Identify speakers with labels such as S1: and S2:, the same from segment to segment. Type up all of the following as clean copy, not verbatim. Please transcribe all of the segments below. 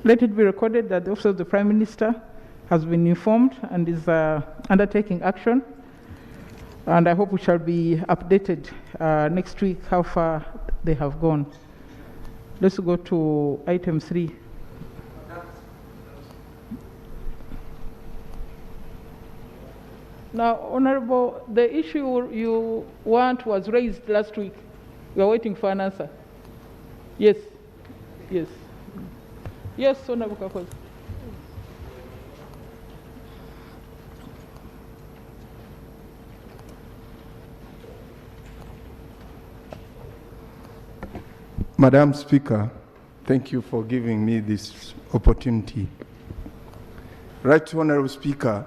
S1: Let it be recorded that the Office of the Prime Minister has been informed and is undertaking action. And I hope we shall be updated next week how far they have gone. Let's go to item 3. Now, Honorable, the issue you want was raised last week. We are waiting for an answer. Yes. Yes. Yes, Honorable Kakoza.
S2: Madam Speaker, thank you for giving me this opportunity. Right Honorable Speaker,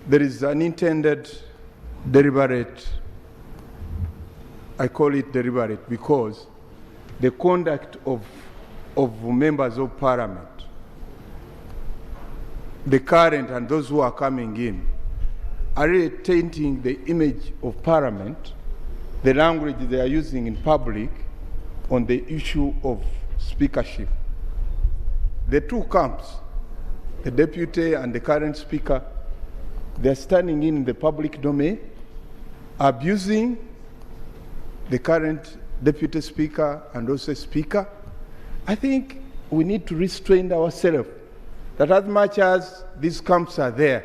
S2: there is an intended deliberate, I call it deliberate because the conduct of members of parliament, the current and those who are coming in, are really tainting the image of parliament, the language they are using in public on the issue of speakership. The two camps, the deputy and the current speaker, they're standing in the public domain, abusing the current deputy speaker and also speaker. I think we need to restrain ourselves that as much as these camps are there,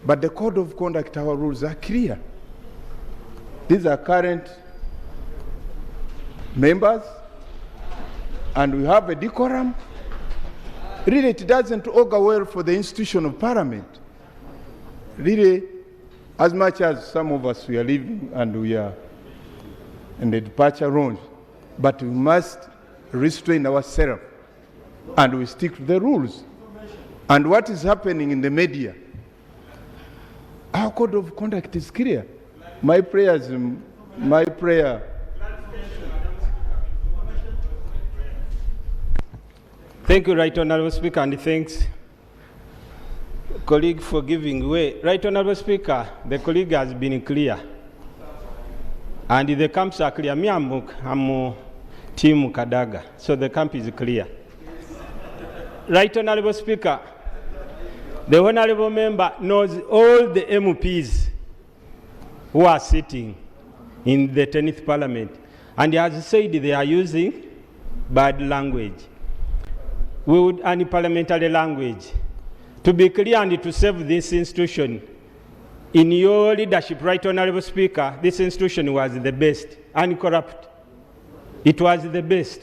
S2: but the code of conduct, our rules are clear. These are current members, and we have a decorum. Really, it doesn't augur well for the institution of parliament. Really, as much as some of us we are leaving and we are in the departure lounge, but we must restrain ourselves and we stick to the rules. And what is happening in the media, our code of conduct is clear. My prayer.
S3: Thank you, Right Honourable Speaker, and thanks, colleague, for giving way. Right Honourable Speaker, the colleague has been clear, and the camps are clear. Me, I'm Team Kadaga, so the camp is clear. Right Honourable Speaker, the Honourable Member knows all the MPs who are sitting in the 10th Parliament, and he has said they are using bad language. We would parliamentary language. To be clear and to save this institution, in your leadership, Right Honourable Speaker, this institution was the best, uncorrupt. It was the best.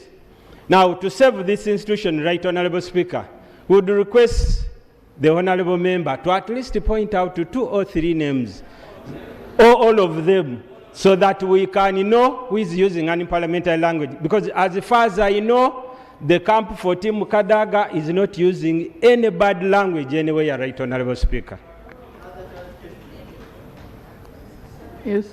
S3: Now, to save this institution, Right Honourable Speaker, we would request the Honourable Member to at least point out to 2 or 3 names, or all of them, so that we can know who is using parliamentary language. Because as far as I know, the camp for Team Kadaga is not using any bad language anywhere, Right Honourable Speaker.
S1: Yes.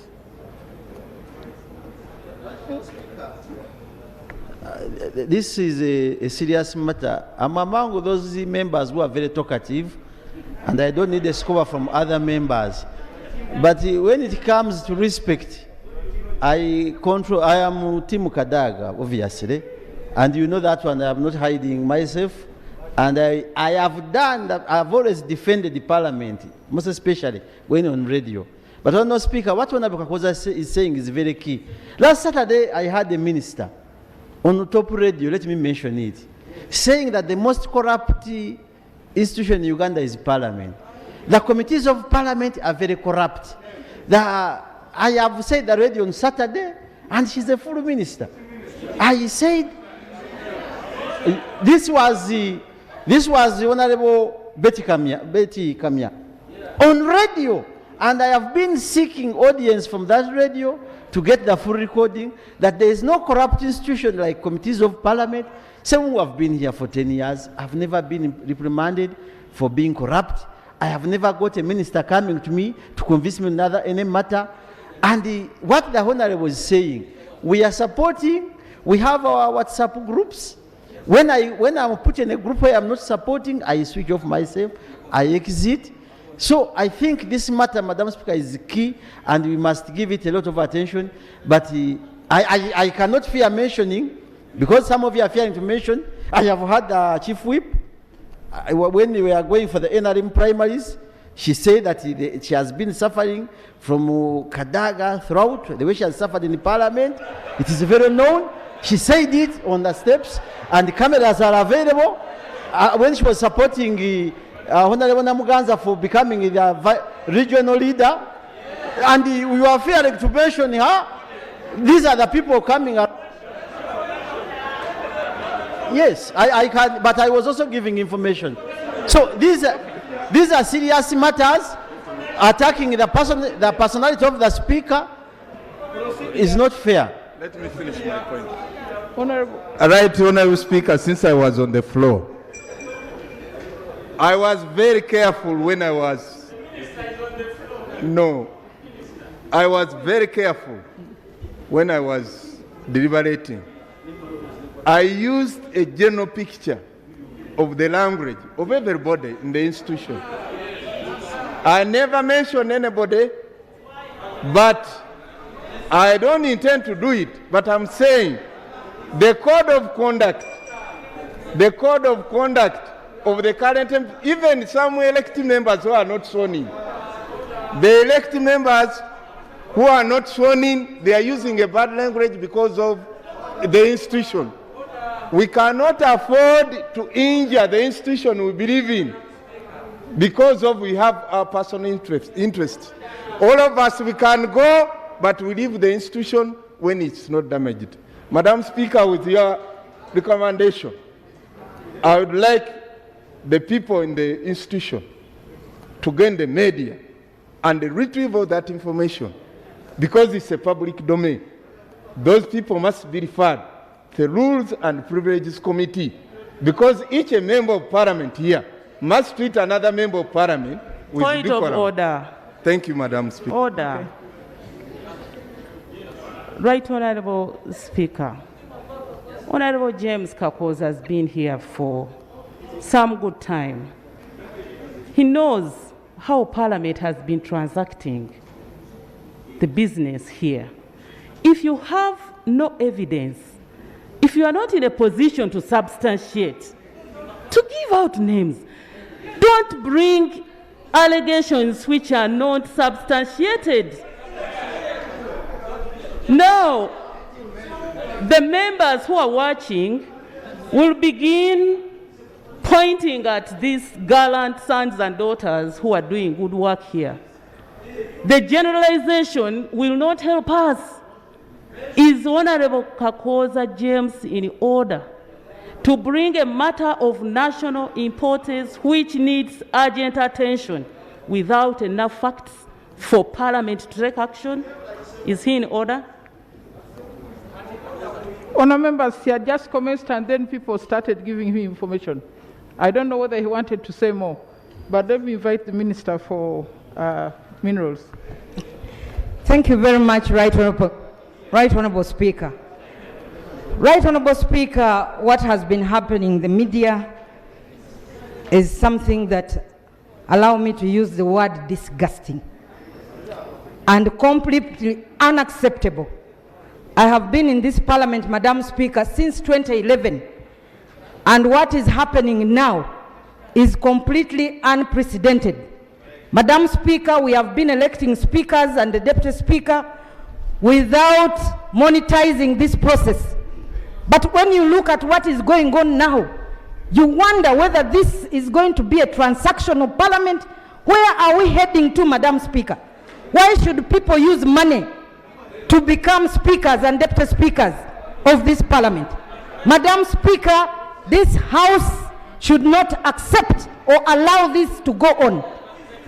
S4: This is a serious matter. I'm among those members who are very talkative, and I don't need a score from other members. But when it comes to respect, I am Team Kadaga, obviously. And you know that one, I'm not hiding myself. And I have done that. I've always defended the parliament, most especially when on radio. But Honourable Speaker, what Honourable Kakoza is saying is very key. Last Saturday, I had a minister on top radio, let me mention it, saying that the most corrupt institution in Uganda is parliament. The committees of parliament are very corrupt. I have said the radio on Saturday, and she's a full minister. I said, this was the Honourable Betty Kamya on radio, and I have been seeking audience from that radio to get the full recording that there is no corrupt institution like committees of parliament. Some who have been here for 10 years have never been reprimanded for being corrupt. I have never got a minister coming to me to convince me on any matter. And what the Honourable was saying, we are supporting, we have our WhatsApp groups. When I'm put in a group where I'm not supporting, I switch off myself, I exit. So I think this matter, Madam Speaker, is key, and we must give it a lot of attention. But I cannot fear mentioning Because some of you are fearing to mention, I have had the Chief Whip, when we were going for the NRM primaries, she said that she has been suffering from Kadaga throughout, the way she has suffered in the parliament. It is very known. She said it on the steps, and the cameras are available. When she was supporting Honorable Namuganza for becoming the regional leader, and we were fearing to mention her. These are the people coming up. Yes, I can, but I was also giving information. So these are serious matters. Attacking the personality of the speaker is not fair.
S2: Let me finish my point.
S1: Honorable
S2: Speaker, since I was on the floor, I was very careful when I was... No. I was very careful when I was deliberating. I used a general picture of the language of everybody in the institution. I never mentioned anybody, but I don't intend to do it. But I'm saying the code of conduct of the current, even some elected members who are not sworn in, the elected members who are not sworn in, they are using a bad language because of the institution. We cannot afford to injure the institution we believe in because of we have our personal interest. All of us, we can go, but we leave the institution when it's not damaged. Madam Speaker, with your recommendation, I would like the people in the institution to gain the media and retrieve all that information because it's a public domain. Those people must be referred to the Rules and Privileges Committee because each member of Parliament here must treat another member of Parliament with
S5: Point
S2: decorum.
S5: of order.
S2: Thank you, Madam Speaker.
S5: Order. Right Honorable Speaker. Honorable James Kakos has been here for some good time. He knows how Parliament has been transacting the business here. If you have no evidence, if you are not in a position to substantiate, to give out names, don't bring allegations which are not substantiated. Now, the members who are watching will begin pointing at these gallant sons and daughters who are doing good work here. The generalization will not help us. Is Honorable Kakoza James in order to bring a matter of national importance which needs urgent attention without enough facts for Parliament to take action? Is he in order?
S1: Honourable members, he had just commenced and then people started giving him information. I don't know whether he wanted to say more, but let me invite the Minister for Minerals.
S6: Thank you very much, Right Honourable Speaker. Right Honourable Speaker, what has been happening in the media is something that, allow me to use the word, disgusting and completely unacceptable. I have been in this Parliament, Madam Speaker, since 2011, and what is happening now is completely unprecedented. Madam Speaker, we have been electing speakers and the deputy speaker without monetizing this process. But when you look at what is going on now, you wonder whether this is going to be a transactional parliament. Where are we heading to, Madam Speaker? Why should people use money to become speakers and deputy speakers of this parliament? Madam Speaker, this House should not accept or allow this to go on.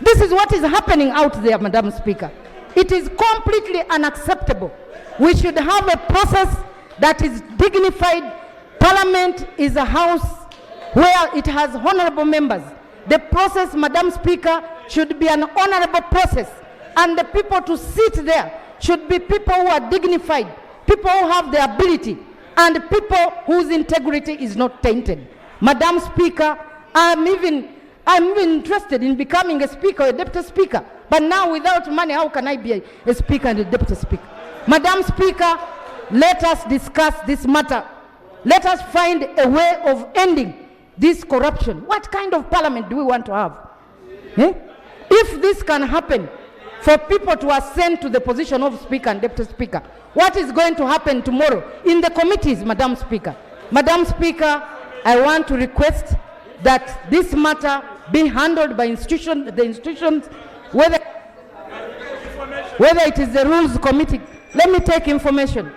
S6: This is what is happening out there, Madam Speaker. It is completely unacceptable. We should have a process that is dignified. Parliament is a house where it has honorable members. The process, Madam Speaker, should be an honorable process, and the people to sit there should be people who are dignified, people who have the ability, and people whose integrity is not tainted. Madam Speaker, I'm even interested in becoming a speaker, a deputy speaker, but now without money, how can I be a speaker and a deputy speaker? Madam Speaker, let us discuss this matter. Let us find a way of ending this corruption. What kind of parliament do we want to have? Eh? If this can happen, for people to ascend to the position of Speaker and Deputy Speaker, what is going to happen tomorrow in the committees, Madam Speaker? Madam Speaker, I want to request that this matter be handled by the institutions, whether it is the Rules Committee. Let me take information.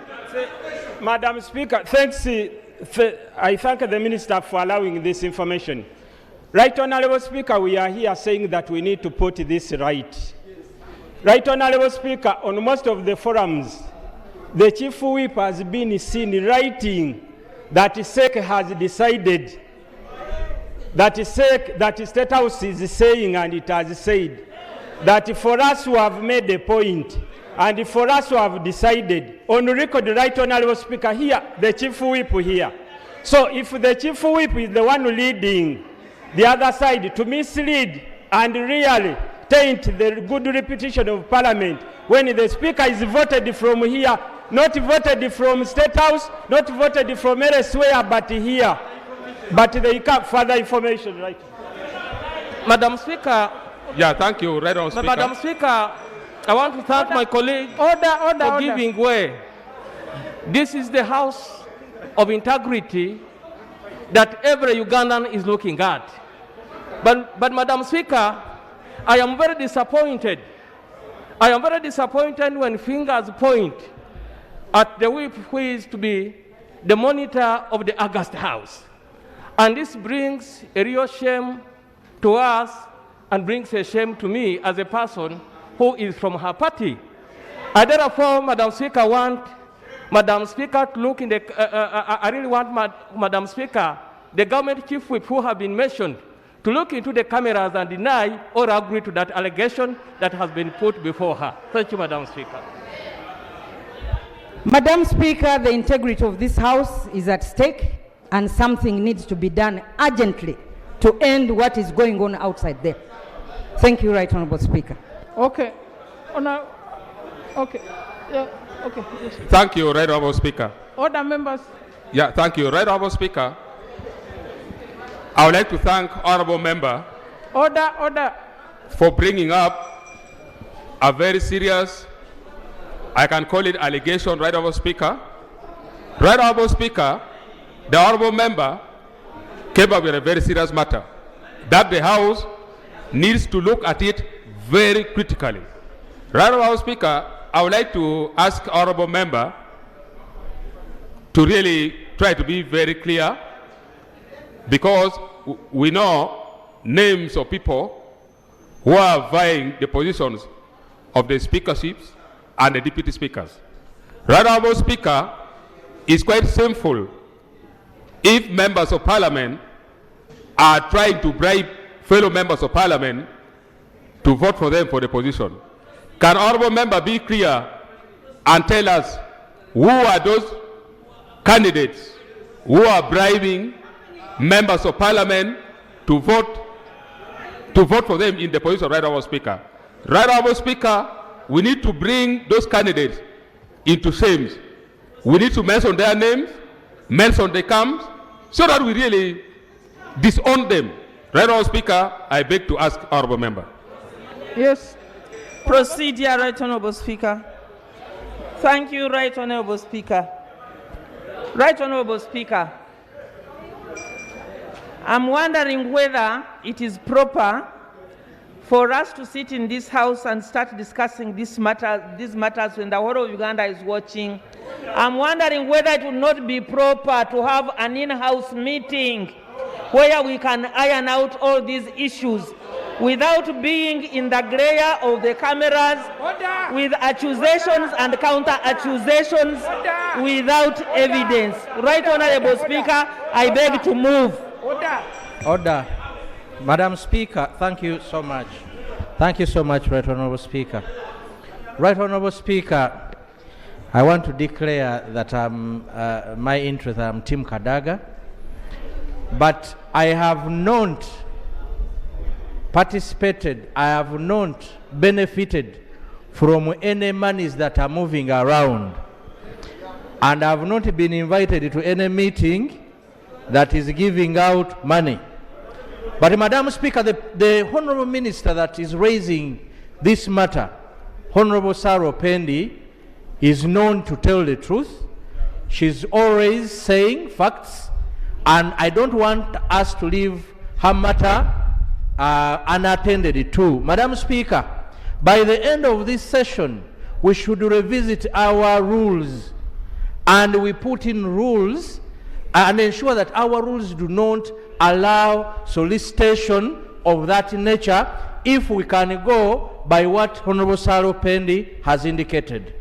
S3: Madam Speaker, thanks. I thank the Minister for allowing this information. Right Honourable Speaker, we are here saying that we need to put this right. Right Honourable Speaker, on most of the forums, the Chief Whip has been seen writing that SEC has decided, that State House is saying, and it has said, that for us who have made a point, and for us who have decided, on record, Right Honourable Speaker, here, the Chief Whip here. So if the Chief Whip is the one leading the other side to mislead and really taint the good reputation of Parliament, when the Speaker is voted from here, not voted from State House, not voted from elsewhere, but here. But they can't further information, right?
S7: Madam Speaker.
S8: Yeah, thank you, Right Honourable Speaker.
S7: Madam Speaker, I want to thank my colleague for giving way. This is the house of integrity that every Ugandan is looking at. But Madam Speaker, I am very disappointed. I am very disappointed when fingers point at the whip who is to be the monitor of the August House. And this brings a real shame to us and brings a shame to me as a person who is from her party. I therefore, Madam Speaker, want Madam Speaker to look in the, I really want Madam Speaker, the government chief whip who have been mentioned, to look into the cameras and deny or agree to that allegation that has been put before her. Thank you, Madam Speaker.
S6: Madam Speaker, the integrity of this House is at stake, and something needs to be done urgently to end what is going on outside there. Thank you, Right Honourable Speaker.
S1: Okay. Oh, no. Okay. Yeah. Okay. Yes.
S8: Thank you, Right Honourable Speaker.
S1: Order, members.
S8: Yeah, thank you, Right Honourable Speaker. I would like to thank Honourable Member.
S1: Order.
S8: For bringing up a very serious, I can call it allegation, Right Honourable Speaker. Right Honourable Speaker, the Honourable Member came up with a very serious matter that the House needs to look at it very critically. Right Honourable Speaker, I would like to ask Honourable Member to really try to be very clear, because we know names of people who are vying the positions of the speakerships and the deputy speakers. Right Honourable Speaker, it's quite shameful if members of Parliament are trying to bribe fellow members of Parliament to vote for them for the position. Can Honourable Member be clear and tell us who are those candidates who are bribing members of Parliament to vote for them in the position of Right Honourable Speaker? Right Honourable Speaker, we need to bring those candidates into shame. We need to mention their names, mention the camps, so that we really disown them. Right Honourable Speaker, I beg to ask Honourable Member.
S1: Yes.
S7: Proceed, here, Right Honourable Speaker. Thank you, Right Honourable Speaker. Right Honourable Speaker, I'm wondering whether it is proper for us to sit in this House and start discussing these matters when the whole of Uganda is watching. I'm wondering whether it would not be proper to have an in-house meeting where we can iron out all these issues without being in the glare of the cameras, with accusations and counter-accusations without evidence. Right Honourable Speaker, I beg to move.
S9: Order. Madam Speaker, thank you so much. Thank you so much, Right Honourable Speaker. Right Honourable Speaker, I want to declare that my interest, I'm Team Kadaga, but I have not participated, I have not benefited from any monies that are moving around. and I've not been invited to any meeting that is giving out money. But Madam Speaker, the Honourable Minister that is raising this matter, Honourable Sarah Pendi, is known to tell the truth. She's always saying facts, and I don't want us to leave her matter unattended to. Madam Speaker, by the end of this session, we should revisit our rules, and we put in rules and ensure that our rules do not allow solicitation of that nature if we can go by what Honourable Sarah Pendi has indicated.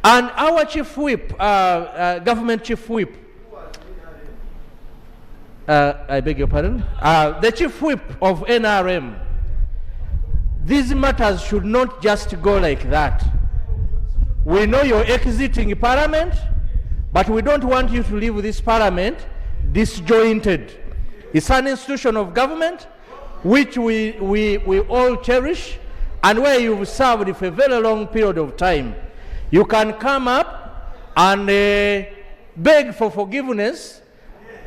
S9: And our Chief Whip, Government Chief Whip, I beg your pardon, the Chief Whip of NRM, these matters should not just go like that. We know you're exiting Parliament, but we don't want you to leave this Parliament disjointed. It's an institution of government which we all cherish, and where you've served for a very long period of time. You can come up and beg for forgiveness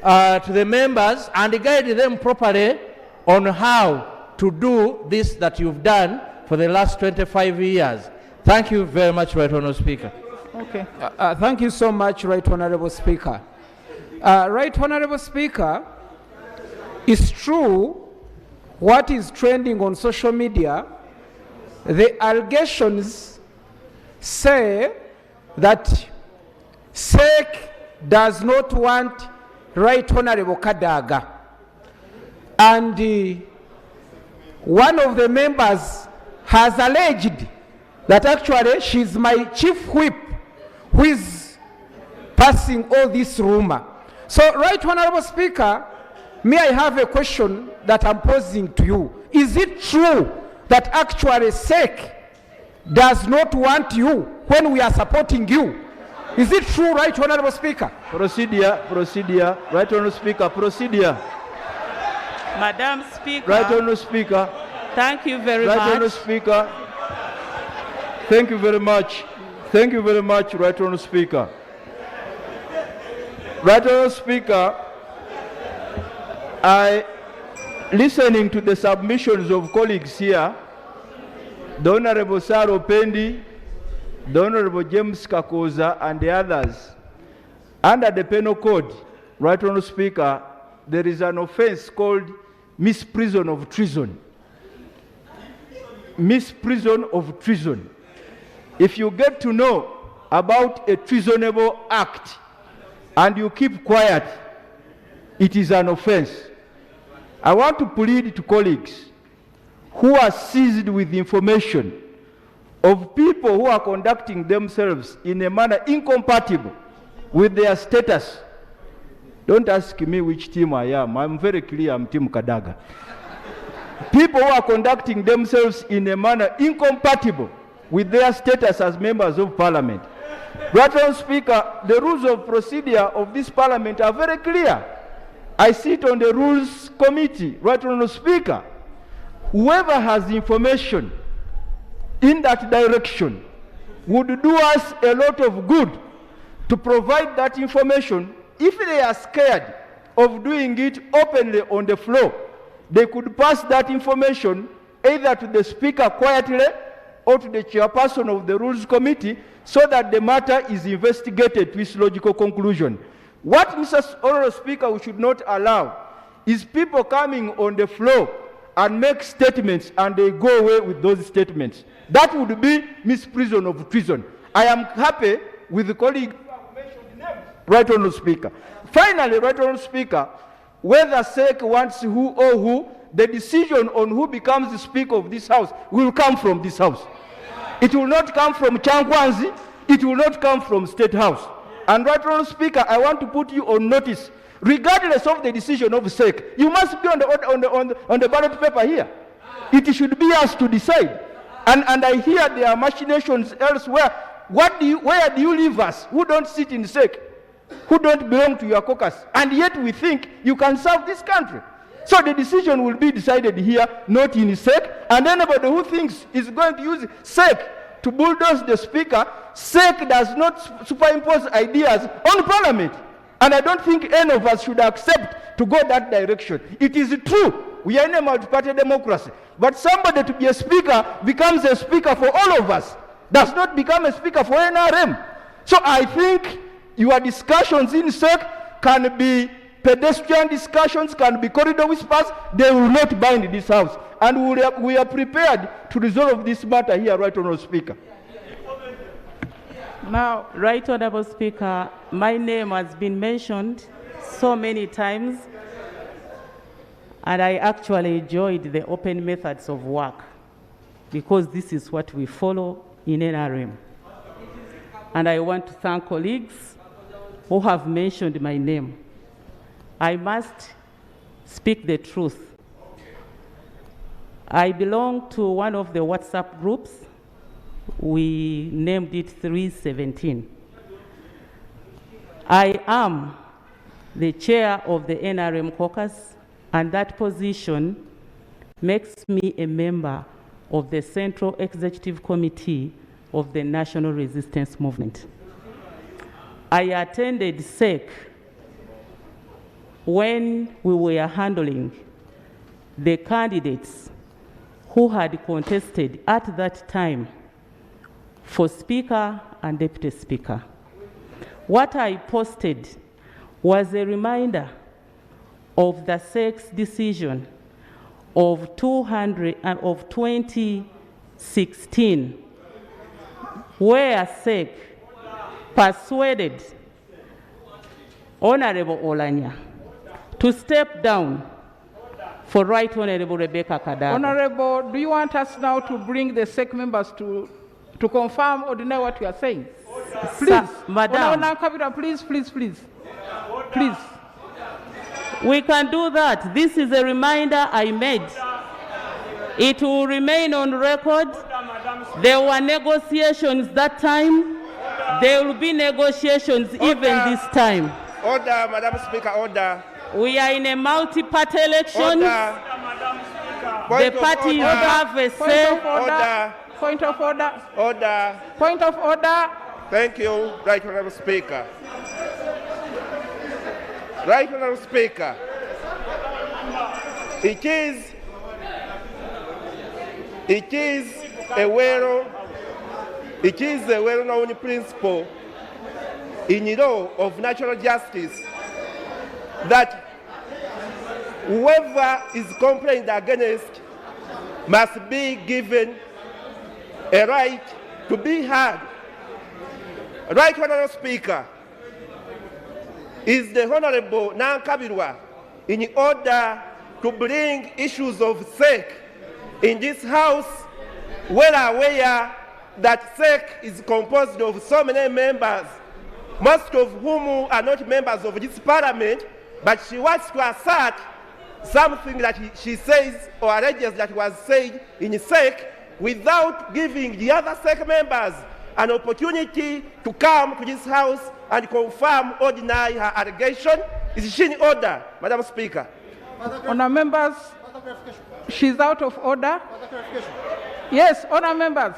S9: to the members and guide them properly on how to do this that you've done for the last 25 years. Thank you very much, Right Honourable Speaker.
S10: Okay. Thank you so much, Right Honourable Speaker. Right Honourable Speaker, it's true what is trending on social media. The allegations say that SEC does not want Right Honourable Kadaga. And one of the members has alleged that actually she's my chief whip who is passing all this rumor. So, Right Honourable Speaker, may I have a question that I'm posing to you? Is it true that actually SEC does not want you when we are supporting you? Is it true, Right Honourable Speaker?
S4: Procedure. Right Honourable Speaker, procedure.
S5: Madam Speaker.
S4: Right Honourable Speaker.
S5: Thank you very much.
S4: Right Honourable Speaker. Thank you very much. Thank you very much, Right Honourable Speaker. Right Honourable Speaker, listening to the submissions of colleagues here, the Honourable Sarah Pendi, the Honourable James Kakoza, and the others, under the penal code, Right Honourable Speaker, there is an offence called misprision of treason. Misprision of treason. If you get to know about a treasonable act and you keep quiet, it is an offence. I want to plead to colleagues who are seized with information of people who are conducting themselves in a manner incompatible with their status. Don't ask me which team I am. I'm very clear, I'm Team Kadaga. People who are conducting themselves in a manner incompatible with their status as members of Parliament. Right Honourable Speaker, the rules of procedure of this Parliament are very clear. I sit on the Rules Committee. Right Honourable Speaker, whoever has information in that direction would do us a lot of good to provide that information. If they are scared of doing it openly on the floor, they could pass that information either to the Speaker quietly or to the chairperson of the Rules Committee so that the matter is investigated to its logical conclusion. What, Mr. Honourable Speaker, we should not allow is people coming on the floor and make statements and they go away with those statements. That would be misprision of treason. I am happy with the colleague who have mentioned names. Right Honourable Speaker. Finally, Right Honourable Speaker, whether SEC wants who or who, the decision on who becomes the Speaker of this House will come from this House. It will not come from Changwanzi, it will not come from State House. And Right Honourable Speaker, I want to put you on notice, regardless of the decision of SEC, you must be on the ballot paper here. It should be us to decide. And I hear there are machinations elsewhere. Where do you leave us who don't sit in SEC, who don't belong to your caucus, and yet we think you can serve this country? So the decision will be decided here, not in SEC, and anybody who thinks is going to use SEC
S10: to bulldoze the Speaker. SEC does not superimpose ideas on Parliament. And I don't think any of us should accept to go that direction. It is true, we are in a multi-party democracy. But somebody to be a speaker becomes a speaker for all of us, does not become a speaker for NRM. So I think your discussions in SEC can be pedestrian discussions, can be corridor whispers. They will not bind this House. And we are prepared to resolve this matter here, Right Honourable Speaker.
S5: Now, Right Honourable Speaker, my name has been mentioned so many times, and I actually enjoyed the open methods of work because this is what we follow in NRM. And I want to thank colleagues who have mentioned my name. I must speak the truth. I belong to one of the WhatsApp groups. We named it 317. I am the chair of the NRM caucus, and that position makes me a member of the Central Executive Committee of the National Resistance Movement. I attended SEC when we were handling the candidates who had contested at that time for Speaker and Deputy Speaker. What I posted was a reminder of the SEC's decision of 2016, where SEC persuaded Honorable Olanya to step down for Right Honorable Rebecca Kadaga.
S1: Honorable, do you want us now to bring the SEC members to confirm or deny what you are saying? Please,
S5: Madam.
S1: Honorable, please. Please.
S5: We can do that. This is a reminder I made. It will remain on record. There were negotiations that time. There will be negotiations even this time.
S11: Order, Madam Speaker, order.
S5: We are in a multi-party election.
S11: Order.
S5: The parties have a say.
S1: Point of order.
S11: Order.
S1: Point of order.
S11: Thank you, Right Honourable Speaker. Right Honourable Speaker, it is a well-known principle in law of natural justice that whoever is complained against must be given a right to be heard. Right Honourable Speaker, is the Honourable Nankabirwa in order to bring issues of SEC in this House, well aware that SEC is composed of so many members, most of whom are not members of this Parliament, but she wants to assert something that she says or alleges that was said in SEC without giving the other SEC members an opportunity to come to this House and confirm or deny her allegation. Is she in order, Madam Speaker?
S1: Honour members, she's out of order. Yes, honour members.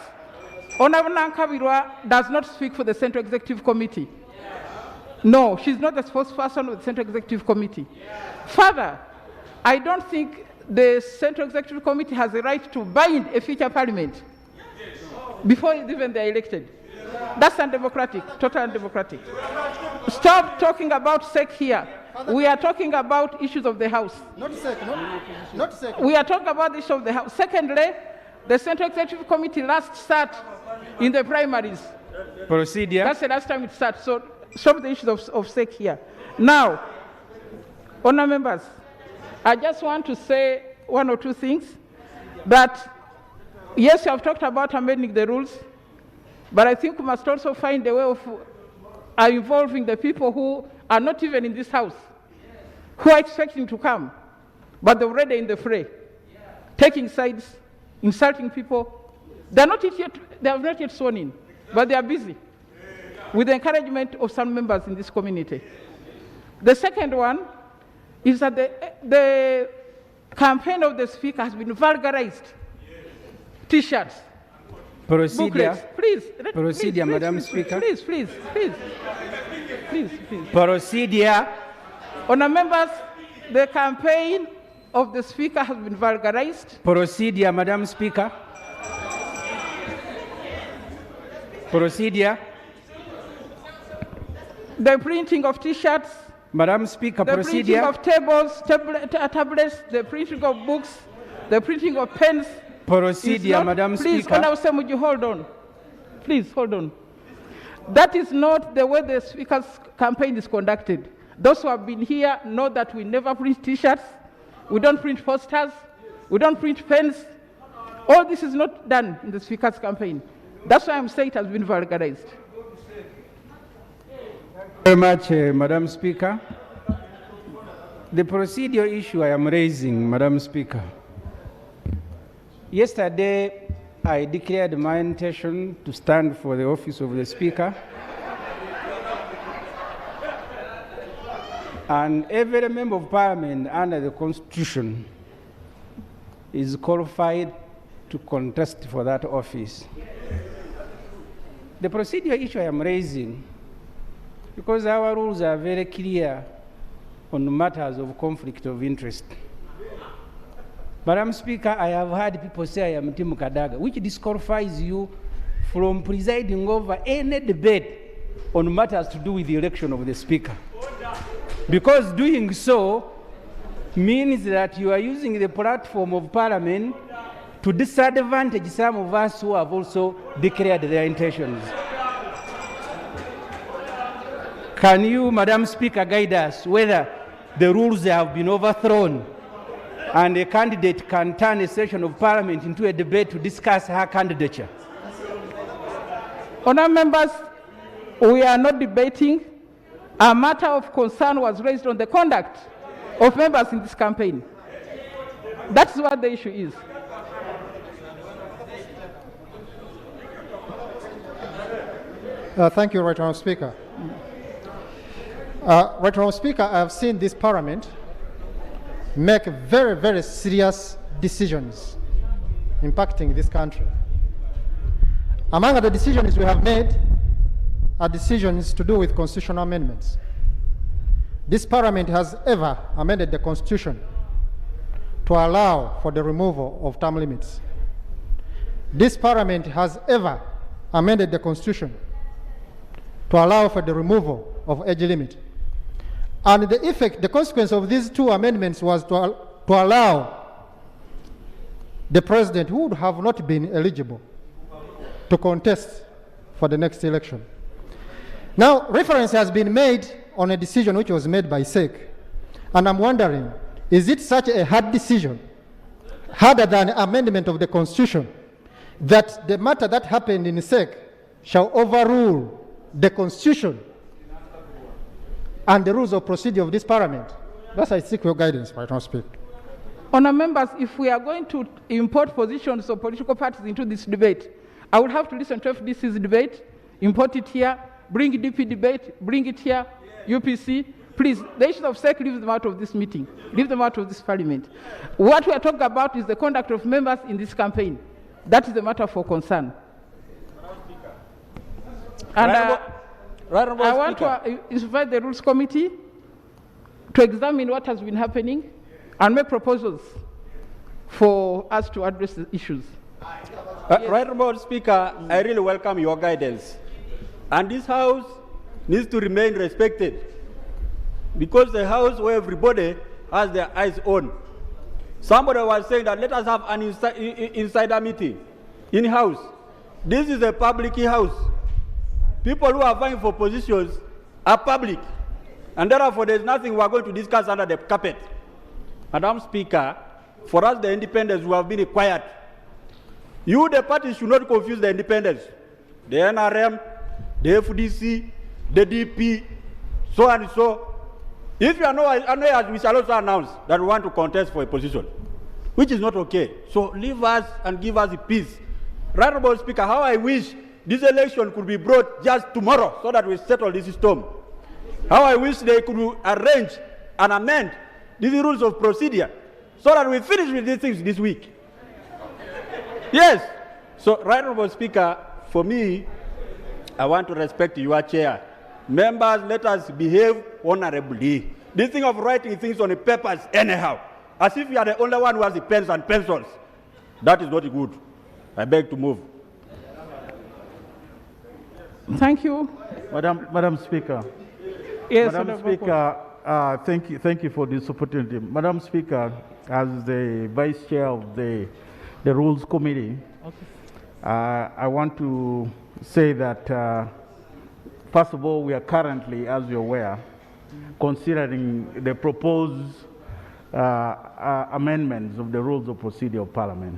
S1: Honourable Nankabirwa does not speak for the Central Executive Committee. No, she's not the spokesperson of the Central Executive Committee. Further, I don't think the Central Executive Committee has a right to bind a future Parliament before even they're elected. That's undemocratic, totally undemocratic. Stop talking about SEC here. We are talking about issues of the House.
S12: Not SEC, not SEC.
S1: We are talking about the issue of the House. Secondly, the Central Executive Committee last sat in the primaries.
S3: Procedure.
S1: That's the last time it sat. So stop the issues of SEC here. Now, honour members, I just want to say one or two things. That, yes, you have talked about amending the rules, but I think we must also find a way of involving the people who are not even in this House, who are expecting to come, but they're already in the fray, taking sides, insulting people. They have not yet sworn in, but they are busy with the encouragement of some members in this community. The second one is that the campaign of the Speaker has been vulgarized. T-shirts,
S9: Procedure.
S1: booklets. Please.
S9: Procedure, Madam Speaker.
S1: Please.
S9: Procedure.
S1: Honour members, the campaign of the Speaker has been vulgarized.
S9: Procedure, Madam Speaker. Procedure.
S1: The printing of T-shirts.
S9: Madam Speaker,
S1: the
S9: procedure.
S1: printing of tables, tablets, the printing of books, the printing of pens.
S9: Procedure, Madam
S1: Please,
S9: Speaker.
S1: Honourable Assembly, hold on. Please, hold on. That is not the way the Speaker's campaign is conducted. Those who have been here know that we never print T-shirts, we don't print posters, we don't print pens. All this is not done in the Speaker's campaign. That's why I'm saying it has been vulgarized.
S9: Very much, Madam Speaker. The procedure issue I am raising, Madam Speaker. Yesterday, I declared my intention to stand for the office of the Speaker. And every member of Parliament under the Constitution is qualified to contest for that office. The procedure issue I am raising, because our rules are very clear on matters of conflict of interest. Madam Speaker, I have heard people say I am Tim Kadaga, which disqualifies you from presiding over any debate on matters to do with the election of the Speaker. Because doing so means that you are using the platform of Parliament to disadvantage some of us who have also declared their intentions. Can you, Madam Speaker, guide us whether the rules have been overthrown and a candidate can turn a session of Parliament into a debate to discuss her candidature?
S1: Honour members, we are not debating. A matter of concern was raised on the conduct of members in this campaign. That's what the issue is.
S12: Thank you, Right Honourable Speaker. Right Honourable Speaker, I have seen this Parliament make very, very serious decisions impacting this country. Among the decisions we have made are decisions to do with constitutional amendments. This Parliament has ever amended the Constitution to allow for the removal of term limits. This Parliament has ever amended the Constitution to allow for the removal of age limit. And the effect, the consequence of these two amendments was to allow the president who would have not been eligible to contest for the next election. Now, reference has been made on a decision which was made by SEC. And I'm wondering, is it such a hard decision, harder than amendment of the Constitution, that the matter that happened in SEC shall overrule the Constitution and the rules of procedure of this Parliament? Thus, I seek your guidance, Right Honourable Speaker.
S1: Honour members, if we are going to import positions of political parties into this debate, I would have to listen to FDC's debate, import it here, bring DP debate, bring it here, UPC. Please, the issue of SEC, leave them out of this meeting, leave them out of this Parliament. What we are talking about is the conduct of members in this campaign. That is the matter for concern. And I want to invite the Rules Committee to examine what has been happening and make proposals for us to address the issues.
S13: Yes. Right Honourable Speaker, I really welcome your guidance. And this House needs to remain respected, because the House where everybody has their eyes on. Somebody was saying that let us have an insider meeting in-house. This is a public house. People who are vying for positions are public, and therefore there is nothing we are going to discuss under the carpet. Madam Speaker, for us the independents who have been quiet, you the party should not confuse the independents. The NRM, the FDC, the DP, so and so. If you are not, we shall also announce that we want to contest for a position, which is not okay. So leave us and give us peace. Right Honourable Speaker, how I wish this election could be brought just tomorrow so that we settle this storm. How I wish they could arrange and amend these rules of procedure so that we finish with these things this week. Yes, So, Right Honourable Speaker, for me, I want to respect your chair. Members, let us behave honorably. This thing of writing things on the papers anyhow, as if you are the only one who has the pens and pencils, that is not good. I beg to move.
S1: Thank you.
S14: Madam Speaker.
S1: Yes,
S14: Madam Speaker, thank you for this opportunity. Madam Speaker, as the Vice Chair of the Rules Committee, I want to say that, first of all, we are currently, as you're aware, considering the proposed amendments of the Rules of Procedure of Parliament.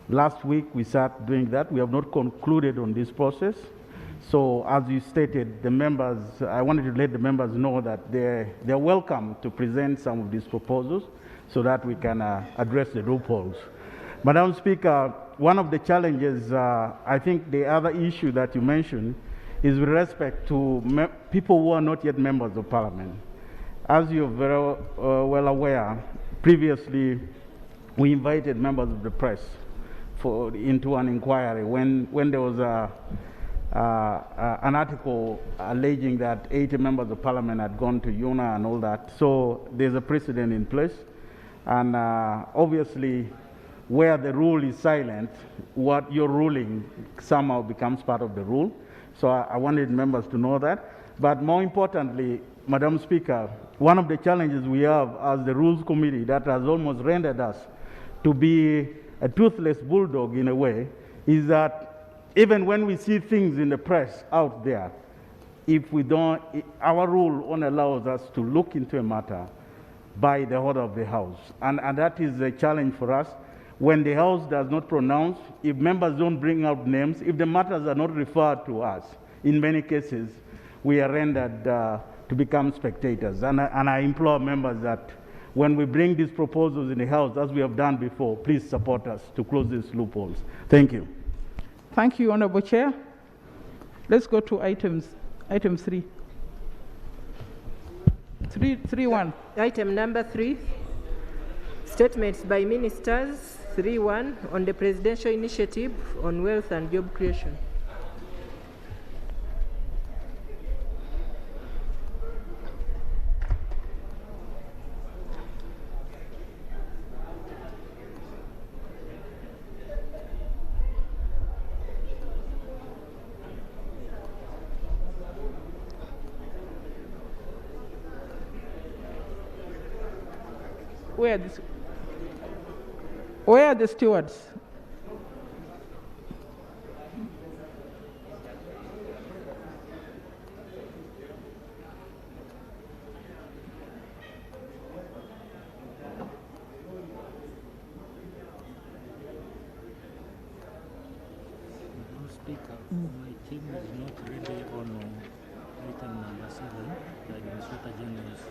S14: Last week, we sat doing that. We have not concluded on this process. So, as you stated, the members, I wanted to let the members know that they're welcome to present some of these proposals so that we can address the loopholes. Madam Speaker, one of the challenges, I think the other issue that you mentioned is with respect to people who are not yet members of Parliament. As you're very well aware, previously we invited members of the press into an inquiry when there was an article alleging that 80 members of Parliament had gone to UNA and all that. So there's a precedent in place, and obviously where the rule is silent, what you're ruling somehow becomes part of the rule. So I wanted members to know that. But more importantly, Madam Speaker, one of the challenges we have as the Rules Committee that has almost rendered us to be a toothless bulldog in a way is that even when we see things in the press out there, if we don't, our rule only allows us to look into a matter by the order of the House. And that is a challenge for us. When the House does not pronounce, if members don't bring out names, if the matters are not referred to us, in many cases, we are rendered to become spectators. And I implore members that when we bring these proposals in the House, as we have done before, please support us to close these loopholes. Thank you.
S1: Thank you, Honorable Chair. Let's go to item 3. 3.1.
S15: Item number 3, statements by ministers. 3.1 on the presidential initiative on wealth and job creation.
S1: Where are the stewards?
S16: Speaker, my team is not ready on item number 7, the Administrator General's